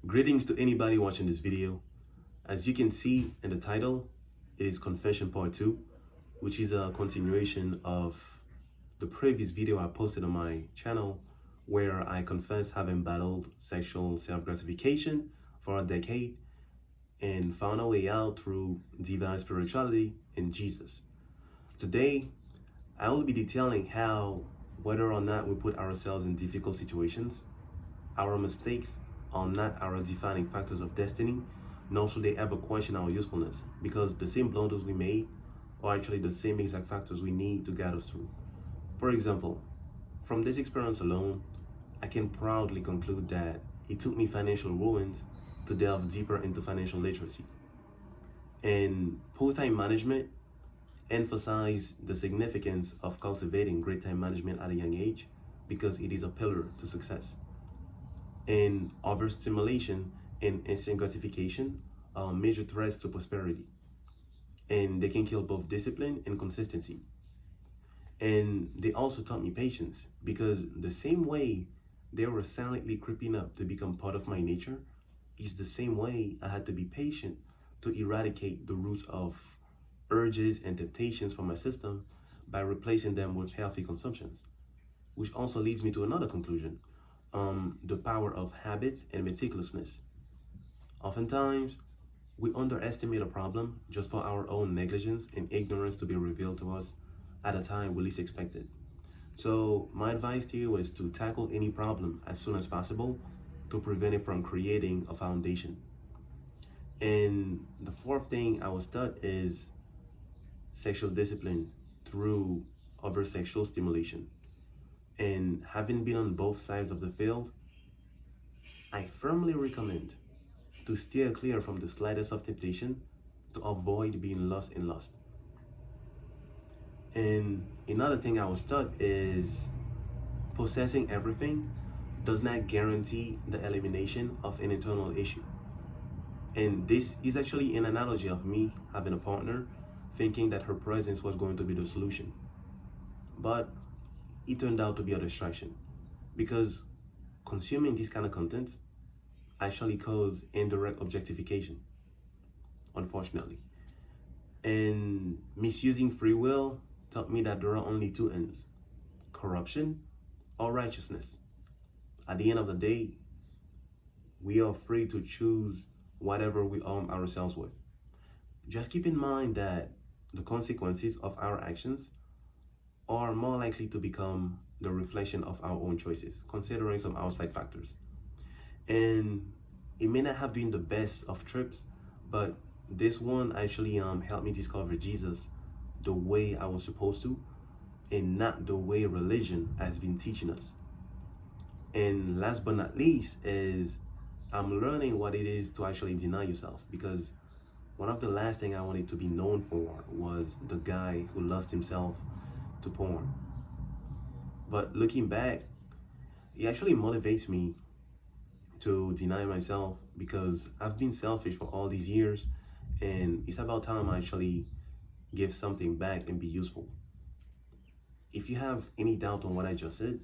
Greetings to anybody watching this video. As you can see in the title, it is Confession Part 2, which is a continuation of the previous video I posted on my channel where I confess having battled sexual self-gratification for a decade and found a way out through divine spirituality in Jesus. Today, I will be detailing how, whether or not we put ourselves in difficult situations, our mistakes are not our defining factors of destiny, nor should they ever question our usefulness, because the same blunders we made are actually the same exact factors we need to guide us through. For example, from this experience alone, I can proudly conclude that it took me financial ruins to delve deeper into financial literacy. And poor time management emphasized the significance of cultivating great time management at a young age because it is a pillar to success. And overstimulation and instant gratification are major threats to prosperity. And they can kill both discipline and consistency. And they also taught me patience because the same way they were silently creeping up to become part of my nature is the same way I had to be patient to eradicate the roots of urges and temptations from my system by replacing them with healthy consumptions. Which also leads me to another conclusion. The power of habits and meticulousness. Oftentimes, we underestimate a problem just for our own negligence and ignorance to be revealed to us at a time we least expect it. So my advice to you is to tackle any problem as soon as possible to prevent it from creating a foundation. And the fourth thing I was taught is sexual discipline through over sexual stimulation. And having been on both sides of the field, I firmly recommend to steer clear from the slightest of temptation to avoid being lost in lust. And another thing I was taught is possessing everything does not guarantee the elimination of an internal issue. And this is actually an analogy of me having a partner thinking that her presence was going to be the solution. But it turned out to be a distraction because consuming this kind of content actually causes indirect objectification, unfortunately. And misusing free will taught me that there are only two ends: corruption or righteousness. At the end of the day, we are free to choose whatever we arm ourselves with. Just keep in mind that the consequences of our actions are more likely to become the reflection of our own choices, considering some outside factors. And it may not have been the best of trips, but this one actually helped me discover Jesus the way I was supposed to, and not the way religion has been teaching us. And last but not least is I'm learning what it is to actually deny yourself, because one of the last things I wanted to be known for was the guy who lost himself to porn. But looking back, it actually motivates me to deny myself because I've been selfish for all these years, and it's about time I actually give something back and be useful. If you have any doubt on what I just said,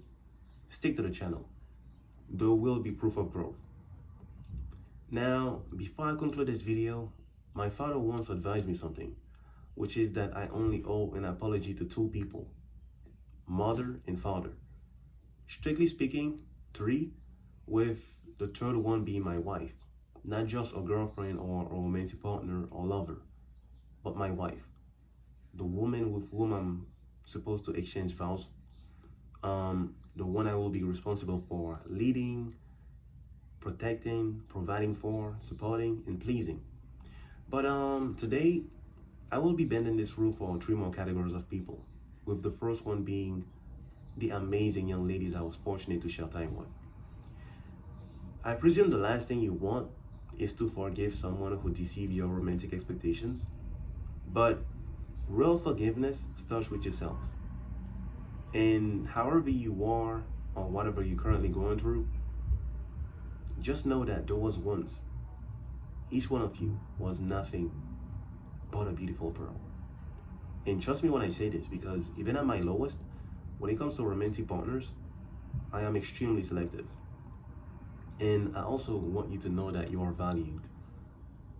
stick to the channel. There will be proof of growth. Now, before I conclude this video, my father once advised me something, which is that I only owe an apology to two people: mother and father. Strictly speaking, three, with the third one being my wife. Not just a girlfriend or a romantic partner or lover, but my wife. The woman with whom I'm supposed to exchange vows. The one I will be responsible for leading, protecting, providing for, supporting, and pleasing. But today, I will be bending this rule for three more categories of people, with the first one being the amazing young ladies I was fortunate to share time with. I presume the last thing you want is to forgive someone who deceived your romantic expectations, but real forgiveness starts with yourselves. And however you are, or whatever you're currently going through, just know that there was once, each one of you was nothing but a beautiful pearl. And trust me when I say this, because even at my lowest, when it comes to romantic partners, I am extremely selective. And I also want you to know that you are valued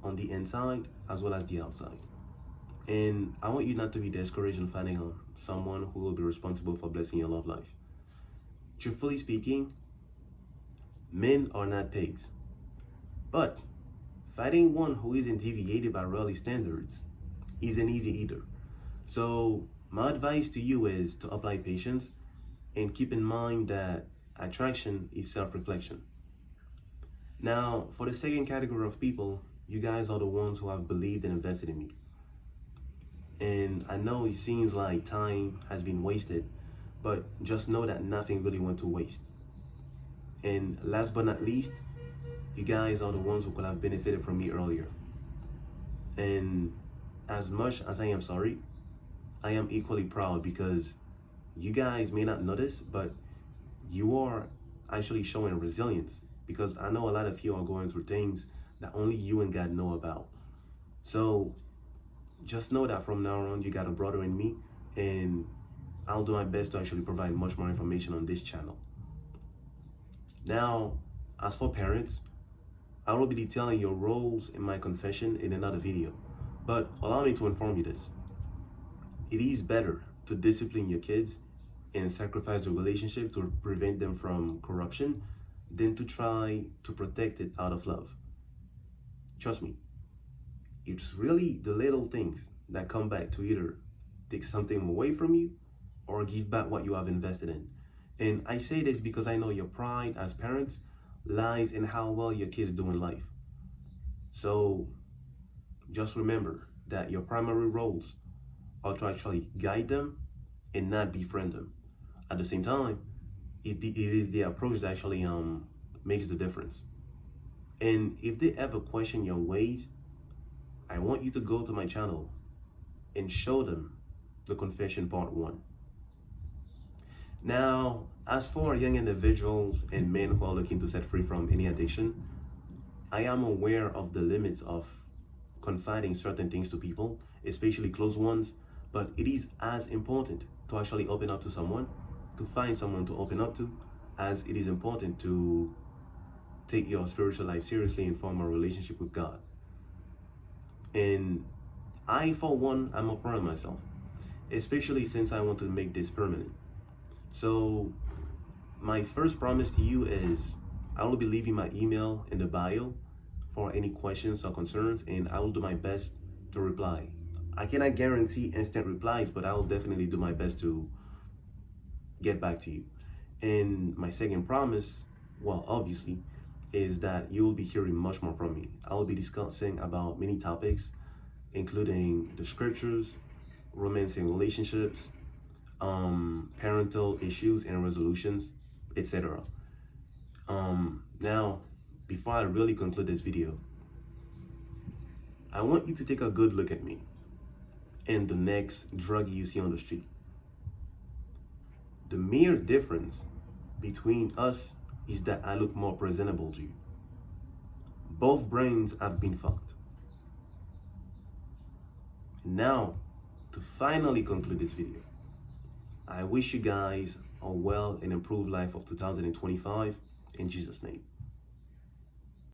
on the inside as well as the outside. And I want you not to be discouraged in finding someone who will be responsible for blessing your love life. Truthfully speaking, men are not pigs. But finding one who isn't deviated by worldly standards isn't easy either. So my advice to you is to apply patience and keep in mind that attraction is self-reflection. Now, for the second category of people, you guys are the ones who have believed and invested in me. And I know it seems like time has been wasted, but just know that nothing really went to waste. And last but not least, you guys are the ones who could have benefited from me earlier. And as much as I am sorry, I am equally proud because you guys may not notice, but you are actually showing resilience, because I know a lot of you are going through things that only you and God know about. So just know that from now on, you got a brother in me, and I'll do my best to actually provide much more information on this channel. Now, as for parents, I will be detailing your roles in my confession in another video, but allow me to inform you this. It is better to discipline your kids and sacrifice the relationship to prevent them from corruption than to try to protect it out of love. Trust me, it's really the little things that come back to either take something away from you or give back what you have invested in. And I say this because I know your pride as parents lies in how well your kids do in life. So just remember that your primary roles are to actually guide them and not befriend them. At the same time, it is the approach that actually makes the difference. And if they ever question your ways, I want you to go to my channel and show them the confession part 1. Now, as for young individuals and men who are looking to set free from any addiction, I am aware of the limits of confiding certain things to people, especially close ones, but it is as important to actually open up to someone, to find someone to open up to, as it is important to take your spiritual life seriously and form a relationship with God. And I, for one, am affirming myself, especially since I want to make this permanent. So my first promise to you is I will be leaving my email in the bio for any questions or concerns, and I will do my best to reply. I cannot guarantee instant replies, but I will definitely do my best to get back to you. And my second promise, well, obviously, is that you will be hearing much more from me. I will be discussing about many topics, including the scriptures, romance and relationships, parental issues and resolutions, etc. Now, before I really conclude this video, I want you to take a good look at me and the next druggie you see on the street. The mere difference between us is that I look more presentable to you. Both brains have been fucked. Now, to finally conclude this video, I wish you guys a well and improved life of 2025 in Jesus' name.